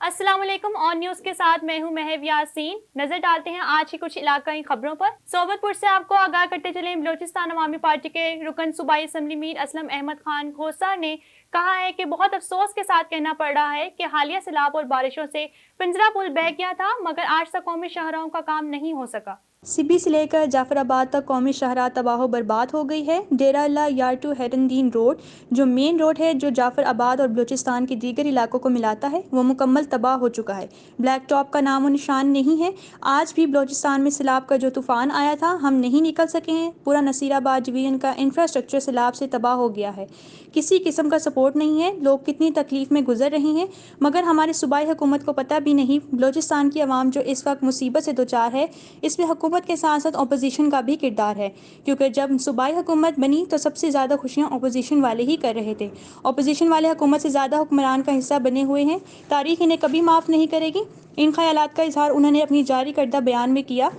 अस्सलाम वालेकुम। On news के साथ मैं हूं महव यासीन। नजर डालते हैं आज की कुछ इलाकाई खबरों पर। सोबतपुर से आपको आगाह करते चले, बलोचिस्तान अवामी पार्टी के रुकन सूबाई असम्बली मीर असलम अहमद खान खोसा ने कहा है कि बहुत अफसोस के साथ कहना पड़ रहा है कि हालिया सैलाब और बारिशों से पिंजरा पुल बह गया था, मगर आज तक कौमी शाहराहों का काम नहीं हो सका। सिबी से लेकर जाफराबाद तक कौमी शाहराह तबाह बर्बाद हो गई है। डेरा अल्लाह यार टू हेरनदीन रोड, जो मेन रोड है जो जाफराबाद और बलूचिस्तान के दीगर इलाकों को मिलाता है, वो मुकम्मल तबाह हो चुका है। ब्लैक टॉप का नामो निशान नहीं है। आज भी बलूचिस्तान में सैलाब का जो तूफ़ान आया था, हम नहीं निकल सके हैं। पूरा नसीराबाद डिवीज़न का इंफ्रास्ट्रक्चर सैलाब से तबाह हो गया है। किसी किस्म का सपोर्ट नहीं है। लोग कितनी तकलीफ में गुजर रहे हैं, मगर हमारी सूबाई हुकूमत को पता भी नहीं। बलूचिस्तान की आवाम जो इस वक्त मुसीबत से दो चार है, इसमें हुकूमत के साथ साथ अपोजिशन का भी किरदार है, क्योंकि जब सूबाई हुकूमत बनी तो सबसे ज़्यादा खुशियाँ अपोजिशन वाले ही कर रहे थे। अपोजिशन वाले हुकूमत से ज़्यादा हुक्मरान का हिस्सा बने हुए हैं। तारीख इन्हें कभी माफ़ नहीं करेगी। इन ख्यालात का इजहार उन्होंने अपनी जारी करदा बयान में किया।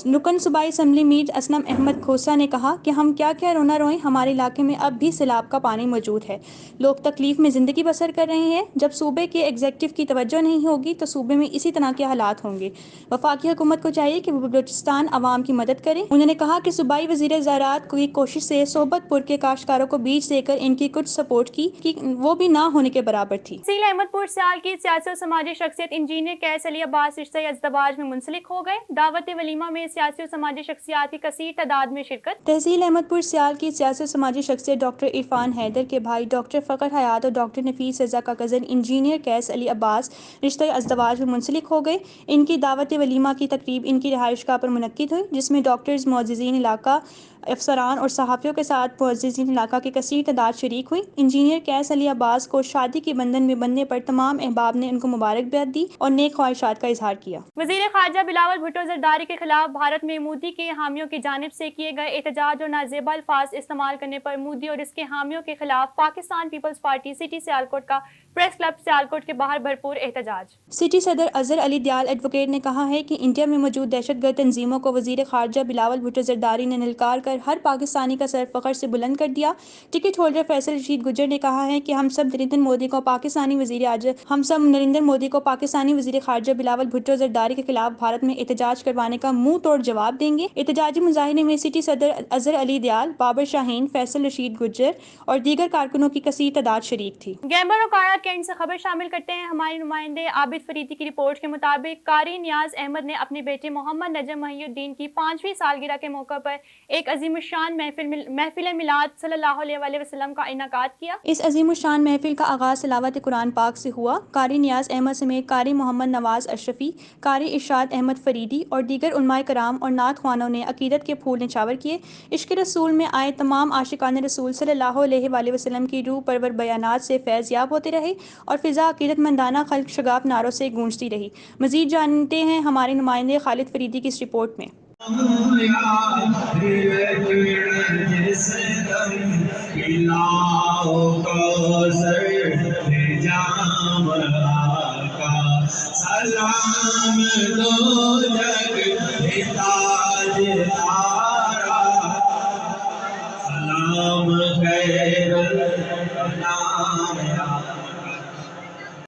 रुकन सूबाई असम्बली मीर असलम अहमद खोसा ने कहा कि हम क्या क्या रोना रोएं, हमारे इलाके में अब भी सैलाब का पानी मौजूद है। लोग तकलीफ में ज़िंदगी बसर कर रहे हैं। जब सूबे के एग्जीक्यूटिव की तवज्जो नहीं होगी तो सूबे में इसी तरह के हालात होंगे। वफाकी हुकूमत को चाहिए कि वो बलूचिस्तान आवाम की मदद करें। उन्होंने कहा कि सूबाई वज़ीर ज़राअत की कोशिश से सोबतपुर के काश्तकारों को बीज देकर इनकी कुछ सपोर्ट की कि वो भी ना होने के बराबर थी। तहसील अहमदपुर सियाल की सियासी और समाजी शख्सियत इंजीनियर कैस अली अब्बास रिश्ते अज़दवाज में मुंसलिक हो गए। दावत वलीमा में सियासी और समाजी शख्सियात की कसीर तादाद में शिरकत। तहसील अहमदपुर सियाल की सियासी और समाजी शख्सियत डॉक्टर इरफान हैदर के भाई डॉक्टर फ़खर हयात और डॉक्टर नफीस रज़ा का कज़न इंजीनियर कैस अली अब्बास रिश्ते अज़दवाज में मुंसलिक हो गए। इनकी दावत वलीमा की तकरीब इनकी रिहाइशगाह पर मुनक्किद हुई, जिसमें डॉक्टर्स, मुअज़्ज़िज़ीन इलाका, अफसरान और सहाफ़ियों के साथ मुअज़्ज़िज़ीन इलाका की कसीर तादाद शरीक हुई। इंजीनियर कैस अली अब्बास को शादी के बंधन में बंधने पर तमाम अहबाब ने उनको मुबारकबाद दी और नेक ख्वाहिशात का इजहार किया। वज़ीर ख़ारजा बिलावल भुट्टो ज़रदारी के खिलाफ भारत में मोदी के हामियों की जानिब से किए गए एहतजाज और नाजेबा अल्फाज इस्तेमाल करने पर मोदी और इसके हामियों के खिलाफ Pakistan peoples party city Sialkot का प्रेस क्लब सियालकोट के बाहर भरपूर एहतजाज। सिटी सदर अजहर अली दयाल एडवोकेट ने कहा है कि इंडिया में मौजूद दहशतगर्द तंजीमों को वज़ीर ख़ारजा बिलावल भुट्टो ज़रदारी ने निलकार कर हर पाकिस्तानी का सर फ़ख्र से बुलंद कर दिया। टिकट होल्डर फैसल रशीद गुज्जर ने कहा है कि हम सब नरेंद्र मोदी को पाकिस्तानी वज़ीर ख़ारजा बिलावल भुट्टो ज़रदारी के खिलाफ भारत में एहतजाज करवाने का मुंह तोड़ जवाब देंगे। एहतजाजी मुजाहिरे में सिटी सदर अजहर अली दयाल, बाबर शाहीन, फैसल रशीद गुज्जर और दीगर कारकुनों की कसीर तादाद शरीक थी। गैम्बर और काड़ा कैंट से खबर शामिल करते हैं। हमारे नुमाइंदे आबिद फरीदी की रिपोर्ट के मुताबिक कारी नियाज अहमद ने अपने बेटे मोहम्मद नजम महिउद्दीन की 5वीं सालगिरह के मौके पर एक अजीमुशान महफिल मिलाद सल्लल्लाहु अलैहि वसल्लम का इनेकाद किया। इस अजीमुशान महफिल का आगाज़ तिलावत कुरान पाक से हुआ। कारी नियाज अहमद समेत कारी मोहम्मद नवाज अशरफी, कारी इरशाद अहमद फरीदी और दीगर उलमाए कराम और नात ख्वानों ने अकीदत के फूल निछावर किए। इश्क रसूल में आए तमाम आशिकान रसूल सल्लल्लाहु अलैहि वसल्लम की रूह परवर बयानात से फैज़ याब होते रहे और फ़िज़ा अकीदतमंदाना खल्क शगाफ नारों से गूंजती रही। मज़ीद जानते हैं हमारे नुमाइंदे खालिद फरीदी की इस रिपोर्ट में।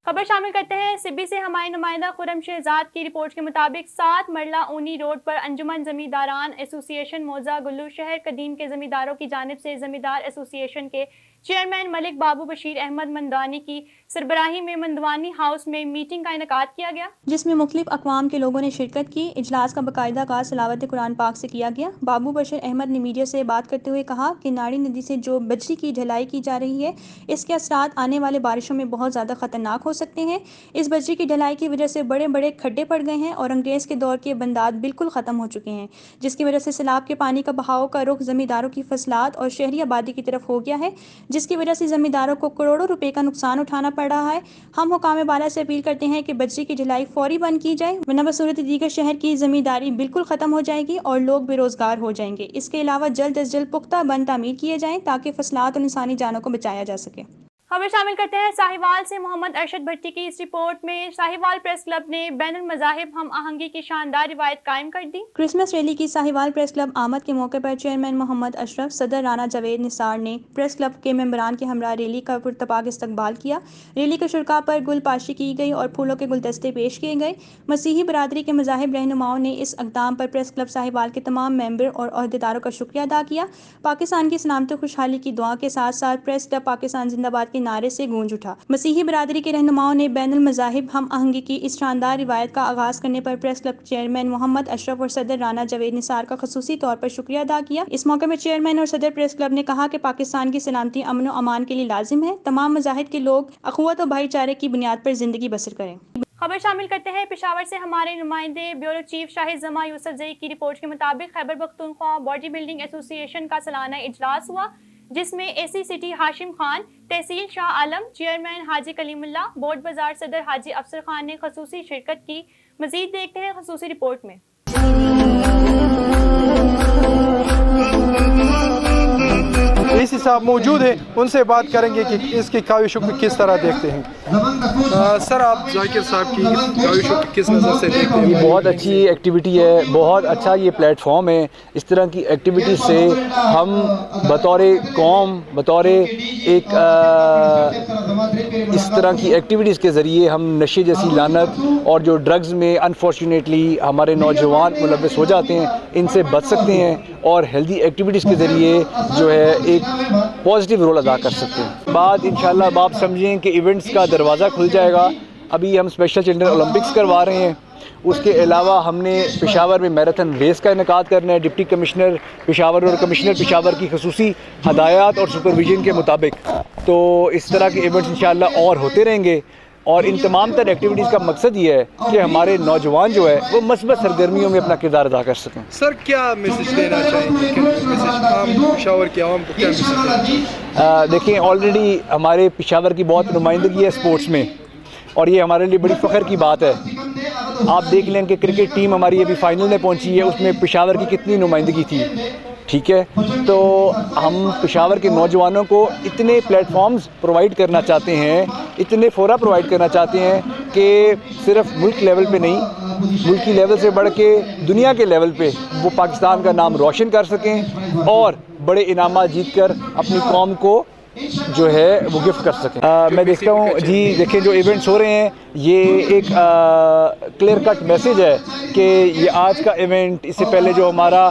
खबर शामिल करते हैं सिब्बी से। हमारे नुमाइंदा खुरम शहजाद की रिपोर्ट के मुताबिक 7 मरला ऊनी रोड पर अंजुमन जमींदारान एसोसिएशन मौजा गुल्लू शहर कदीम के जमींदारों की जानिब से जमींदार एसोसिएशन के चेयरमैन मलिक बाबू बशीर अहमद मंदवानी की सरबराही में मंदवानी हाउस में मीटिंग का इनेकाद किया गया, जिसमें मुख्तलिफ अक़वाम के लोगों ने शिरकत की। इजलास का बाकायदा आगाज़ तिलावत कुरान पाक से किया गया। बाबू बशीर अहमद ने मीडिया से बात करते हुए कहा कि नाड़ी नदी से जो बजरी की ढलाई की जा रही है, इसके असरात आने वाले बारिशों में बहुत ज़्यादा ख़तरनाक हो सकते हैं। इस बजरी की ढलाई की वजह से बड़े बड़े खड्डे पड़ गए हैं और अंग्रेज़ के दौर के बंदात बिल्कुल ख़त्म हो चुके हैं, जिसकी वजह से सैलाब के पानी का बहाव का रुख ज़मींदारों की फसलात और शहरी आबादी की तरफ हो गया है, जिसकी वजह से ज़मींदारों को करोड़ों रुपए का नुकसान उठाना पड़ रहा है। हम हुकाम बाला से अपील करते हैं कि बजरी की ढलाई फौरी बंद की जाए, वरना बसूरत दीगर शहर की ज़मींदारी बिल्कुल ख़त्म हो जाएगी और लोग बेरोज़गार हो जाएंगे। इसके अलावा जल्द अज जल्द पुख्ता बंद तामीर किए जाएँ ताकि फसलात और इंसानी जानों को बचाया जा सके। خبر شامل کرتے ہیں ساہیوال سے۔ محمد ارشد بھٹی کی اس رپورٹ میں ساہیوال پریس کلب نے بین المذاہب ہم آہنگی کی شاندار روایت قائم کر دی۔ کرسمس ریلی کی ساہیوال پریس کلب آمد کے موقع پر چیئرمین محمد اشرف، صدر رانا جاوید نثار نے پریس کلب کے ممبران کے ہمراہ ریلی کا پرتپاک استقبال کیا۔ ریلی کے شرکاء پر گل پاشی کی گئی اور پھولوں کے گلدستے پیش کیے گئے۔ مسیحی برادری کے مذاہب رہنماؤں نے اس اقدام پر پریس کلب ساہیوال کے تمام ممبر اور عہدیداروں کا شکریہ ادا کیا۔ پاکستان کی سلامتی و خوشحالی کی دعا کے ساتھ ساتھ پریس کلب پاکستان زندہ باد کے نعرے سے گونج اٹھا۔ مسیحی برادری کے رہنماؤں نے بین المذاہب ہم آہنگی کی اس شاندار روایت کا آغاز کرنے پر پریس کلب چیئرمین محمد اشرف اور صدر رانا جاوید نثار کا خصوصی طور پر شکریہ ادا کیا۔ اس موقع میں چیئرمین اور صدر پریس کلب نے کہا کہ پاکستان کی سلامتی امن و امان کے لیے لازم ہے۔ تمام مذاہب کے لوگ اخوت و بھائی چارے کی بنیاد پر زندگی بسر کریں۔ خبر شامل کرتے ہیں پشاور سے۔ ہمارے نمائندے بیورو چیف شاہد زماں یوسف زئی کی رپورٹ کے مطابق خیبر پختونخوا باڈی بلڈنگ ایسوسی ایشن کا سالانہ اجلاس ہوا، جس میں اے سی سٹی ہاشم خان، تحصیل شاہ عالم، چیئرمین حاجی کلیم اللہ، بورڈ بازار صدر حاجی افسر خان نے خصوصی شرکت کی۔ مزید دیکھتے ہیں خصوصی رپورٹ میں۔ اسی صاحب موجود ہیں، ان سے بات کریں گے کہ اس کی کاوشوں کو کس طرح دیکھتے ہیں۔ سر، آپ ذاکر صاحب کی کاوشوں کو کس نظر سے دیکھتے ہیں؟ یہ بہت اچھی ایکٹیویٹی ہے، بہت اچھا یہ پلیٹ فارم ہے۔ اس طرح کی ایکٹیویٹی سے ہم بطور قوم، بطور ایک اس طرح کی ایکٹیویٹیز کے ذریعے ہم نشے جیسی لعنت اور جو ڈرگز میں انفارچونیٹلی ہمارے نوجوان ملوث ہو جاتے ہیں، ان سے بچ سکتے ہیں اور ہیلدی ایکٹیویٹیز کے ذریعے جو ہے ایک پازیٹیو رول ادا کر سکتے ہیں۔ بعد انشاءاللہ اب آپ سمجھیں کہ ایونٹس کا دروازہ کھل جائے گا۔ ابھی ہم اسپیشل چلڈرن اولمپکس کروا رہے ہیں، اس کے علاوہ ہم نے پشاور میں میراتھن ریس کا انعقاد کرنا ہے۔ ڈپٹی کمشنر پشاور اور کمشنر پشاور کی خصوصی ہدایات اور سپرویژن کے مطابق تو اس طرح کے ایونٹس انشاءاللہ اور ہوتے رہیں گے، اور ان تمام تر ایکٹیویٹیز کا مقصد یہ ہے کہ ہمارے نوجوان جو ہے وہ مثبت سرگرمیوں میں اپنا کردار ادا کر سکیں۔ سر، کیا میسج دینا چاہیں گے؟ عام پشاور کے عوام کو کیا میسج دینا؟ دیکھیں، آلریڈی ہمارے پشاور کی بہت نمائندگی ہے اسپورٹس میں، اور یہ ہمارے لیے بڑی فخر کی بات ہے۔ آپ دیکھ لیں کہ کرکٹ ٹیم ہماری ابھی فائنل میں پہنچی ہے، اس میں پشاور کی کتنی نمائندگی تھی، ٹھیک ہے؟ تو ہم پشاور کے نوجوانوں کو اتنے پلیٹ فارمز پرووائڈ کرنا چاہتے ہیں، اتنے فورا پرووائڈ کرنا چاہتے ہیں کہ صرف ملک لیول پہ نہیں، ملکی لیول سے بڑھ کے دنیا کے لیول پہ وہ پاکستان کا نام روشن کر سکیں اور بڑے انعامات جیت کر اپنی قوم کو جو ہے وہ گفٹ کر سکیں۔ میں دیکھتا ہوں جی، دیکھیں جو ایونٹس ہو رہے ہیں یہ ایک کلیئر کٹ میسیج ہے کہ یہ آج کا ایونٹ، اس سے پہلے جو ہمارا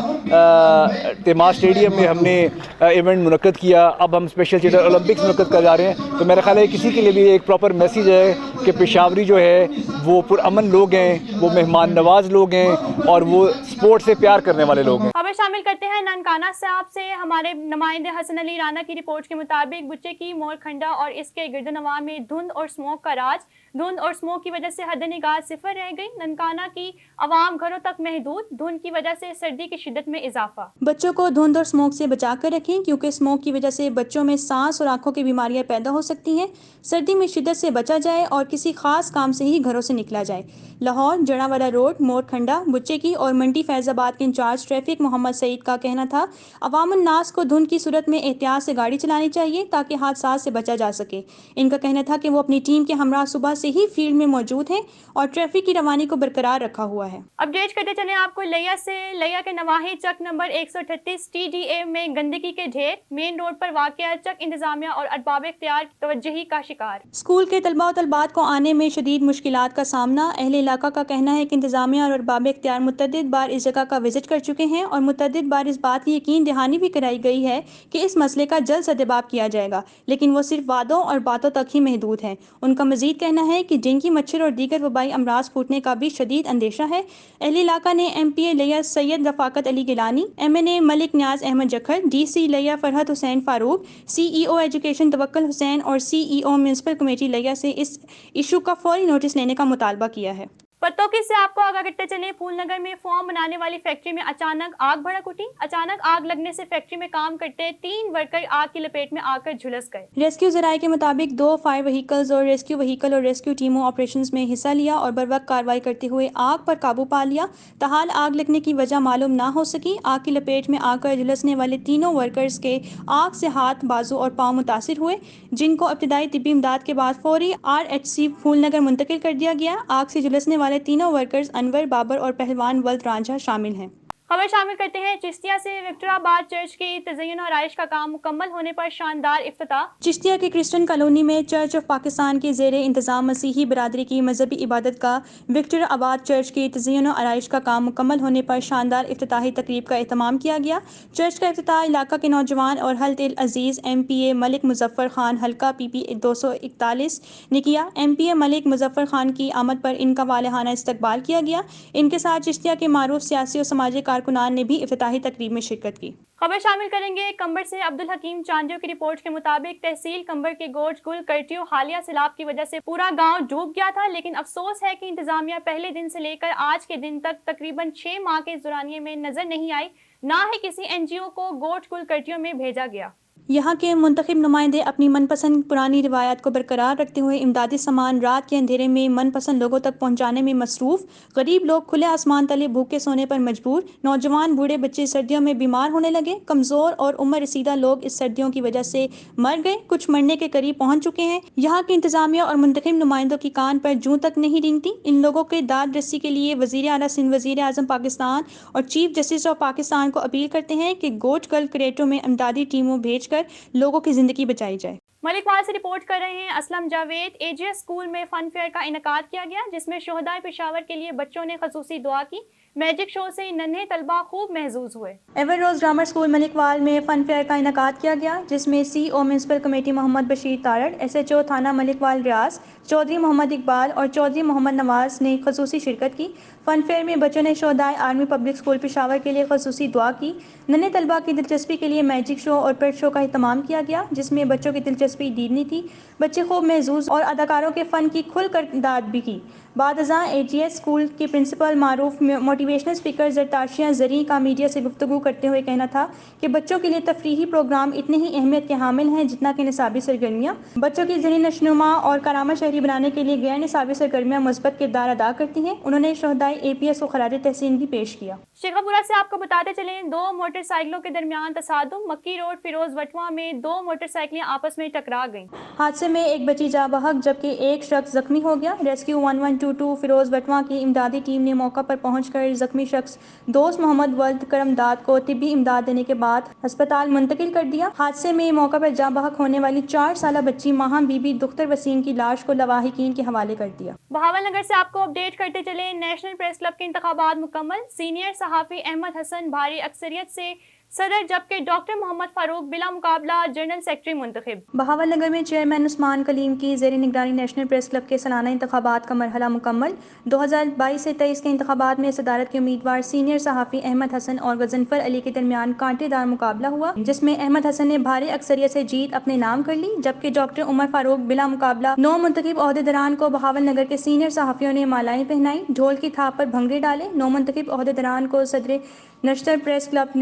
تیمار اسٹیڈیم میں ہم نے ایونٹ منعقد کیا، اب ہم اسپیشل چلڈرن اولمپکس منعقد کر جا رہے ہیں، تو میرا خیال ہے کسی کے لیے بھی ایک پراپر میسیج ہے کہ پشاوری جو ہے وہ پرامن لوگ ہیں، وہ مہمان نواز لوگ ہیں، اور وہ اسپورٹ سے پیار کرنے والے لوگ ہیں۔ خبر شامل کرتے ہیں ننکانہ صاحب سے۔ ہمارے نمائندے حسن علی رانا کی رپورٹ کے مطابق بچے کی مور کھنڈا اور اس کے گرد نواح میں دھند اور اسموک کا راج۔ دھند اور اسموک کی وجہ سے حد نگاہ صفر رہ گئی۔ ننکانہ کی عوام گھروں تک محدود، دھند کی وجہ سے سردی کی شدت میں اضافہ۔ بچوں کو دھند اور اسموک سے بچا کر رکھیں، کیونکہ اسموک کی وجہ سے بچوں میں سانس اور آنکھوں کی بیماریاں پیدا ہو سکتی ہیں۔ سردی میں شدت سے بچا جائے اور کسی خاص کام سے ہی گھروں سے نکلا جائے۔ لاہور جڑاوالا روڈ، مور کھنڈا، بچے کی اور منڈی فیض آباد کے انچارج ٹریفک محمد سعید کا کہنا تھا عوام الناس کو دھند کی صورت میں احتیاط سے گاڑی چلانی چاہیے تاکہ حادثات سے بچا جا سکے۔ ان کا کہنا تھا کہ وہ اپنی ٹیم کے ہمراہ صبح سے ہی فیلڈ میں موجود ہیں اور ٹریفک کی روانی کو برقرار رکھا ہوا ہے۔ اپڈیٹ کرتے چلیں آپ کو لیا سے۔ لیا کے نواحی چک نمبر 138 TDA میں گندگی کے ڈھیر، مین روڈ پر واقع چک انتظامیہ اور ارباب اختیار توجہی کا شکار۔ اسکول کے طلباء و طالبات کو آنے میں شدید مشکلات کا سامنا۔ اہل علاقہ کا کہنا ہے کہ انتظامیہ اور ارباب اختیار متعدد بار اس جگہ کا وزٹ کر چکے ہیں اور متعدد بار اس بات کی یقین دہانی بھی کرائی گئی ہے کہ اس مسئلے کا جلد سدباب کیا جائے گا، لیکن وہ صرف وعدوں اور باتوں تک ہی محدود ہیں۔ ان کا مزید کہنا ہے کہ ڈینگی، مچھر اور دیگر وبائی امراض پھوٹنے کا بھی شدید اندیشہ ہے۔ اہل علاقہ نے MPA لیا سید رفاقت علی گیلانی، MNA ملک نیاز احمد جکھر، DC لیا فرحت حسین فاروق، CEO ایجوکیشن توکل حسین اور CEO میونسپل کمیٹی لیا سے اس ایشو کا فوری نوٹس لینے کا مطالبہ کیا ہے۔ पत्तोकी से आपको आगाह करते चले, फूलनगर में फोम बनाने वाली फैक्ट्री में अचानक आग भड़क उठी। अचानक आग लगने से फैक्ट्री में काम करते 3 वर्कर आग की लपेट में आकर झुलस गए। रेस्क्यू ज़राए के मुताबिक 2 फायर व्हीकल्स और रेस्क्यू व्हीकल और रेस्क्यू टीमों ऑपरेशंस में हिस्सा लिया और बरवक्त कार्रवाई करते हुए आग पर काबू पा लिया। ताहाल आग लगने की वजह मालूम ना हो सकी। आग की लपेट में आकर झुलसने वाले तीनों वर्कर्स के आग से हाथ, बाजू और पाँव मुतासिर हुए, जिनको इब्तदाई तिब्बी इमदाद के बाद फौरी RHC फूलनगर मुंतकिल कर दिया गया। आग से झुलसने वाले तीनों वर्कर्स अनवर, बाबर और पहलवान वल्द रांझा शामिल हैं। खबर शामिल करते हैं चिश्तिया से। विक्टोराबाद चर्च की तज़य्युन और आराइश का काम मुकम्मल होने पर शानदार इफ्तिताह। चिश्तिया के क्रिश्चियन कॉलोनी में चर्च ऑफ पाकिस्तान के ज़ेर इंतज़ाम मसीही बरादरी की मजहबी इबादत का विक्टोराबाद चर्च की तज़य्युन और आराइश का काम मुकम्मल होने पर शानदार इफ्तिताही तकरीब का एहतमाम किया गया। चर्च का इफ्तिताह इलाका के नौजवान और हल्त इल अजीज़ MPA मलिक मुजफ्फर खान हल्का PP 241 ने किया। MPA मलिक मुजफ्फर खान की आमद पर इनका वालेहाना इस्तकबाल किया गया। इनके साथ चिश्तिया के मारूफ सियासी और समाजी कारकुनान ने भी इफ्तिताही तकरीब में शिरकत की। खबर शामिल करेंगे कंबर से। अब्दुल हकीम चांदियों की रिपोर्ट के मुताबिक तहसील कंबर के गोज गुल कर्टियो हालिया सैलाब की वजह से पूरा गांव डूब गया था, लेकिन अफसोस है कि इंतजामिया पहले दिन से लेकर आज के दिन तक तकरीबन 6 माह के इस दौरानिये में नजर नहीं आई, ना ही किसी NGO को गोज गुल कर्टियो में भेजा गया। यहाँ के मुंतखब नुमाइंदे अपनी मनपसंद पुरानी रिवायत को बरकरार रखते हुए इमदादी सामान रात के अंधेरे में मनपसंद लोगों तक पहुँचाने में मसरूफ़। गरीब लोग खुले आसमान तले भूखे सोने पर मजबूर। नौजवान, बूढ़े, बच्चे सर्दियों में बीमार होने लगे। कमज़ोर और उम्र रसीदा लोग इस सर्दियों की वजह से मर गए, कुछ मरने के करीब पहुँच चुके हैं। यहाँ की इंतज़ामिया और मुंतखब नुमाइंदों की कान पर जूं तक नहीं रेंगती। इन लोगों के दाद रसी के लिए वज़ीर आला सिंध, वज़ीर आज़म पाकिस्तान और चीफ जस्टिस ऑफ पाकिस्तान को अपील करते हैं कि गोज गल क्रेटों में इमदादी टीमों भेजकर लोगों की जिंदगी बचाई जाए। मलिकवाल से रिपोर्ट कर रहे हैं असलम जावेद। AGS स्कूल में फन फेयर का इनकाद किया गया, जिसमें शोहदाए पेशावर के लिए बच्चों ने खसूसी दुआ की। मैजिक शो से नन्हे तलबा खूब महजूज हुए। Ever rose grammar school Malikwal में फन फेयर का इनकाद किया गया, जिसमें CO municipal committee Mohammad Bashir Tarar, SHO थाना मलिकवाल रियाज, चौधरी मोहम्मद इकबाल और चौधरी मोहम्मद नवाज ने खसूसी शिरकत की। फन फेयर में बच्चों ने शोहदाए आर्मी पब्लिक स्कूल पेशावर के लिए खसूसी दुआ की। नन्हे तलबा की दिलचस्पी के लिए मैजिक शो और पेट शो का एहतमाम किया गया, जिसमें बच्चों की दिलचस्पी दीदनी थी। बच्चे खूब महजूज और अदाकारों के फ़न की खुल कर दाद भी की। बादअज़ां AGS स्कूल के प्रिंसिपल मारूफ मोटिवेशनल स्पीकर ज़रताशिया ज़री का मीडिया से गुफ्तगू करते हुए कहना था कि बच्चों के लिए तफरीही प्रोग्राम इतनी ही अहमियत के हामिल हैं जितना कि निसाबी सरगर्मियाँ। बच्चों की ज़हनी नशनुमा और करामा शहरी बनाने के लिए गैर निसाबी सरगर्मियाँ मुस्बत किरदार अदा करती हैं। उन्होंने शोहदाए APS को खराज तहसीन भी पेश किया। शेखपुरा से आपको बताते चलें, 2 मोटरसाइकिलों के दरमियान तसादुम। मक्की रोड फिरोज वटवा में 2 मोटरसाइकिलें आपस में टकरा गईं। हादसे में एक बच्ची जाँ बहक जबकि एक शख्स जख्मी हो गया। रेस्क्यू 1122 फिरोज वटवा की इमदादी टीम ने मौका पर पहुंचकर जख्मी शख्स दोस्त मोहम्मद वल्द करमदाद को तिब्बी इमदाद देने के बाद अस्पताल मुंतकिल कर दिया। हादसे में मौका पर जाँ बहक होने वाली 4 साला बच्ची माहा बीबी दुख्तर वसीम की लाश को लवाहिकीन के हवाले कर दिया। बहावलनगर से आपको अपडेट करते चले, नेशनल प्रेस क्लब के इंतखाबात मुकम्मल। सीनियर सहाफ़ी अहमद हसन भारी अक्सरियत से सदर, जबकि डॉक्टर मोहम्मद फारूक बिला मुकाबला जनरल सेक्रेटरी मुंतखब। बहावलनगर में चेयरमैन उस्मान कलीम की ज़ेर निगरानी नेशनल प्रेस क्लब के सालाना इंतखाबात का मरहला मुकम्मल। 2022 से 23 के इंतखाबात में सदारत के उम्मीदवार सीनियर सहाफ़ी अहमद हसन और गजनफर अली के दरमियान कांटेदार मुकाबला हुआ, जिसमें अहमद हसन ने भारी अक्सरियत से जीत अपने नाम कर ली, जबकि डॉक्टर उमर फारूक बिला मुकाबला 9 मुंतखब ओहदेदारान को बहावलनगर के सीनियर सहाफ़ियों ने मालाएं पहनाई, ढोल की थाप पर भंगड़े डाले। 9 मुंतखब ओहदेदारान को सदर national press club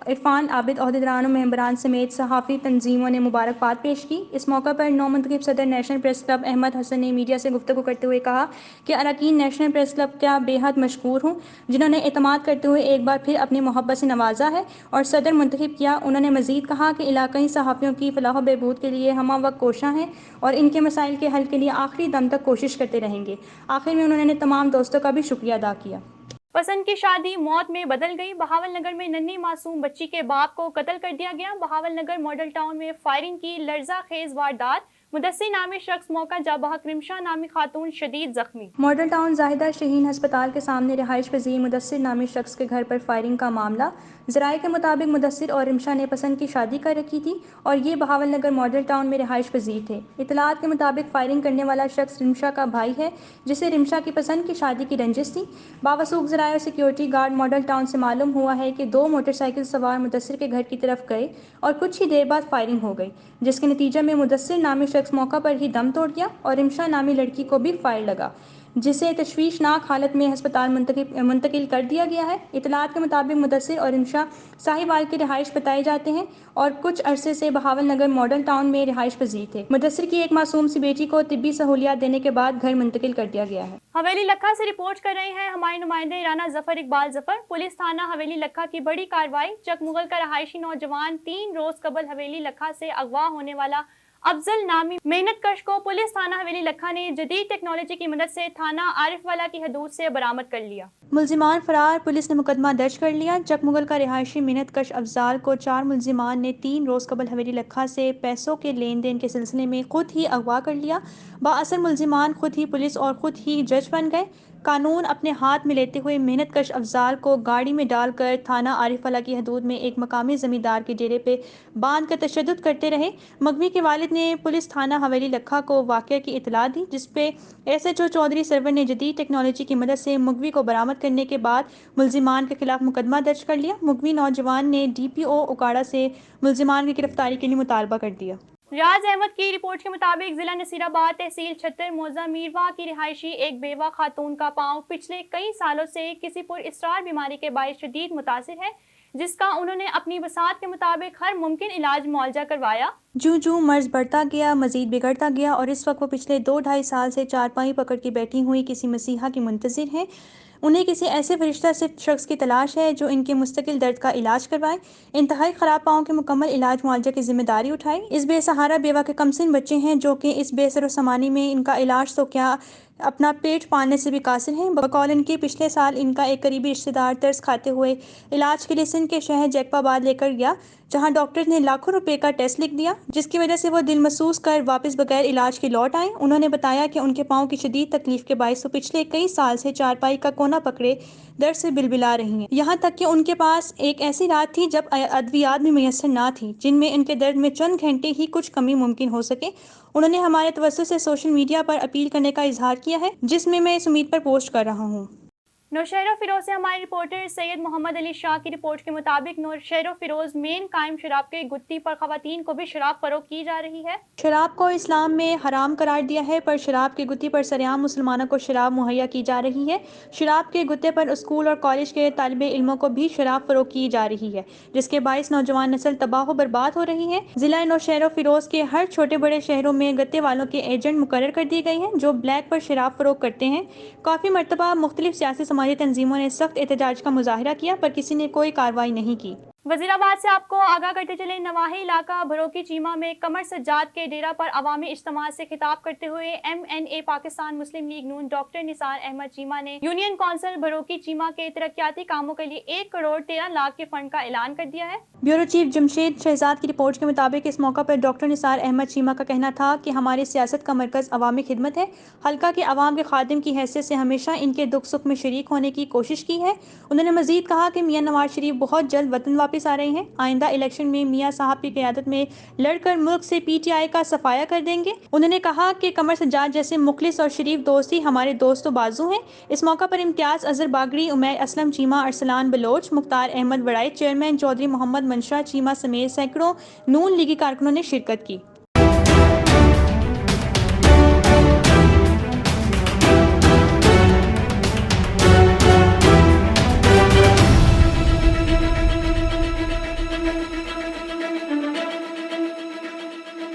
Irfan Abid ओहदेदारान और मेंबरान समेत सहाफ़ी तंजीमों ने मुबारकबाद पेश की। इस मौका पर 9 मुंतखब सदर national press club Ahmad Hasan ने मीडिया से गुफ्तगू करते हुए कहा कि अरकान नेशनल प्रेस क्लब का बेहद मशकूर हूँ, जिन्होंने एतमाद करते हुए एक बार फिर अपनी मोहब्बत से नवाजा है और सदर मुंतखब किया। उन्होंने मज़ीद कहा कि इलाकाई सहाफ़ियों की फलाह बहबूद के लिए हम वक्त कोशां हैं और इनके मसाइल के हल के लिए आखिरी दम तक कोशिश करते रहेंगे। आखिर में उन्होंने तमाम दोस्तों का भी शुक्रिया अदा किया। पसंद की शादी मौत में बदल गई। बहावलनगर में नन्ही मासूम बच्ची के बाप को कत्ल कर दिया गया। बहावलनगर मॉडल टाउन में फायरिंग की लर्जा खेज वारदात। मुदस्सिर नामी शख्स मौका जाबहक, रिमशा नामी खातून शदीद जख्मी। मॉडल टाउन जाहिदा शहीन हस्पताल के सामने रिहाइश पजीर मुदस्सिर नामी शख्स के घर पर फायरिंग का मामला। ज़राए के मुताबिक मुदस्सिर और रिमशा ने पसंद की शादी कर रखी थी और ये बहावलनगर मॉडल टाउन में रिहाइश पजीर थे। इतलात के मुताबिक फायरिंग करने वाला शख्स रिमशा का भाई है, जिसे रिमशा की पसंद की शादी की रंजिश थी। बावसूख ज़राए और सिक्योरिटी गार्ड मॉडल टाउन से मालूम हुआ है कि 2 मोटरसाइकिल सवार मुदस्सिर के घर की तरफ गए और कुछ ही देर बाद फायरिंग हो गई, जिसके नतीजे में मुदस्सिर नामी शख्स मौका पर ही दम तोड़ गया और रिमशा नामी लड़की को भी फायर लगा। जिसे तशवीशनाक हालत में अस्पताल मुंतकिल कर दिया गया है। इतलात के मुताबिक मुदस्सिर और इंशा साहिवाल के रिहाइश बताए जाते हैं और कुछ अरसे से बहावल नगर मॉडल टाउन में रिहाइश पजीर थे। मुदस्सिर की एक मासूम सी बेटी को तिब्बी सहूलियात देने के बाद घर मुंतकिल कर दिया गया है। हवेली लखा से रिपोर्ट कर रहे हैं हमारे नुमाइंदे राना जफर इकबाल जफर। पुलिस थाना हवेली लखा की बड़ी कार्रवाई। चक मुगल का रहायशी नौजवान 3 रोज कबल हवेली लखा से अगवा होने वाला अफजल नामी मेहनत कश को पुलिस थाना हवेली लखा ने जदीद टेक्नोलॉजी की मदद से थाना आरिफ वाला की हदूद से बरामद कर लिया। मुल्जिमान फरार, पुलिस ने मुकदमा दर्ज कर लिया। चक मुगल का रिहायशी मेहनत कश अफजाल को 4 मुल्जिमान ने 3 रोज़ कबल हवेली लखा से पैसों के लेन देन के सिलसिले में खुद ही अगवा कर लिया। बाअसर मुल्जिमान खुद ही पुलिस और खुद ही जज बन गए। कानून अपने हाथ में लेते हुए मेहनत कश अफजाल को गाड़ी में डालकर थाना आरिफ वाला की हदूद में एक मकामी ज़मींदार के डेरे पे बांध कर तशद्दुद करते रहे। मगवी के वालिद ने पुलिस थाना हवेली लखा को वाक़या की इतला दी, जिसपे SHO चौधरी सरवर ने जदीद टेक्नोलॉजी की मदद से मुगवी को बरामद करने के बाद मुल्जिमान के खिलाफ मुकदमा दर्ज कर लिया। मुगवी नौजवान ने DPO उकाड़ा से मुल्जिमान की गिरफ्तारी के लिए मुतालबा कर दिया। रियाज अहमद की रिपोर्ट के मुताबिक जिला नसीराबाद तहसील छत्तर मौजा मीरवा की रिहायशी एक बेवा खातून का पांव पिछले कई सालों से किसी पुरअसरार बीमारी के बायस शदीद मुतासिर है, जिसका उन्होंने अपनी वसात के मुताबिक हर मुमकिन इलाज मुआवजा करवाया। जूं मर्ज बढ़ता गया, मजीद बिगड़ता गया और इस वक्त वो पिछले 2-2.5 साल से चारपाई पकड़ के बैठी हुई किसी मसीहा की मुंतज़िर हैं। उन्हें किसी ऐसे फरिश्ता सिर्फ शख्स की तलाश है जो इनके मुस्तकिल दर्द का इलाज करवाए, इंतहाई ख़राब पाँव के मुकम्मल इलाज मुआवजा की जिम्मेदारी उठाए। इस बेसहारा बेवा के कमसिन बच्चे हैं जो कि इस बेसर समानी में इनका इलाज तो क्या अपना पेट पालने से भी कासिर हैं। बकौल इनके पिछले साल इनका एक करीबी रिश्तेदार तरस खाते हुए इलाज के लिए सिंध के शहर जैकबाबाद लेकर गया, जहां डॉक्टर ने लाखों रुपए का टेस्ट लिख दिया, जिसकी वजह से वो दिल महसूस कर वापस बगैर इलाज के लौट आए। उन्होंने बताया कि उनके पाँव की शदीद तकलीफ के बायस वो पिछले कई साल से चारपाई का कोना पकड़े दर्द से बिलबिला रही हैं। यहाँ तक कि उनके पास एक ऐसी रात थी जब अद्वियात भी मैसर ना थी, जिनमें इनके दर्द में चंद घंटे ही कुछ कमी मुमकिन हो सके। उन्होंने हमारे तवज्जुह से सोशल मीडिया पर अपील करने का इजहार किया है, जिसमें मैं इस उम्मीद पर पोस्ट कर रहा हूँ। नौशहरा फिरोज से हमारे रिपोर्टर सैयद मोहम्मद अली शाह की रिपोर्ट के मुताबिक नौशहरा फिरोज मेन कायम शराब के गुत्ती पर खवातीन को भी शराब फरोख्त की जा रही है। शराब को इस्लाम में हराम करार दिया है, पर शराब के गुत्ती पर सरेआम मुसलमानों को शराब मुहैया की जा रही है। शराब के गुत्ते पर स्कूल और कॉलेज के तालिबे इल्मों को भी शराब फरोख्त की जा रही है, जिसके बायस नौजवान नस्ल तबाह बर्बाद हो रही है। जिला नौशहरा फिरोज के हर छोटे बड़े शहरों में गत्ते वालों के एजेंट मुकर्रर कर दिए गए हैं जो ब्लैक पर शराब फरोख्त करते हैं। काफ़ी मरतबा मुख्तलिफ सियासी समाजी तंजीमों ने सख्त एहतजाज का मुजाहिरा किया, पर किसी ने कोई कार्रवाई नहीं की। वजीराबाद से आपको आगाह करते चले, नवाही इलाका भरोकी चीमा में कमर सज्जाद के डेरा पर अवामी इज्तिमा से खिताब करते हुए MNA पाकिस्तान मुस्लिम लीग नून डॉक्टर निसार अहमद चीमा ने यूनियन कौंसिल भरोकी चीमा के तरक्याती कामों के लिए 1 करोड़ 13 लाख के फंड का ऐलान कर दिया है। ब्यूरो चीफ जमशेद शहजाद की रिपोर्ट के मुताबिक इस मौका पर डॉक्टर निसार अहमद चीमा का कहना था कि हमारी सियासत का मरकज़ अवामी खिदमत है। हल्का के अवाम के खादिम की हैसियत से हमेशा इनके दुख सुख में शरीक होने की कोशिश की है। उन्होंने मजीद कहा कि मियाँ नवाज शरीफ बहुत जल्द वतन वापस आ रहे हैं। आइंदा इलेक्शन में मियाँ साहब की क़यादत में लड़कर मुल्क से PTI का सफाया कर देंगे। उन्होंने कहा कि कमर सज्जाद जैसे मुखलिस और शरीफ दोस्त ही हमारे दोस्तों बाजू हैं। इस मौका पर इम्तियाज़ अजहर बागड़ी, उमैर असलम चीमा, अरसलान बलोच, मुख्तार अहमद वड़ाई, चेयरमैन चौधरी मोहम्मद मंशा चीमा समेत सैकड़ों नून लीगी कारकुनों ने शिरकत की।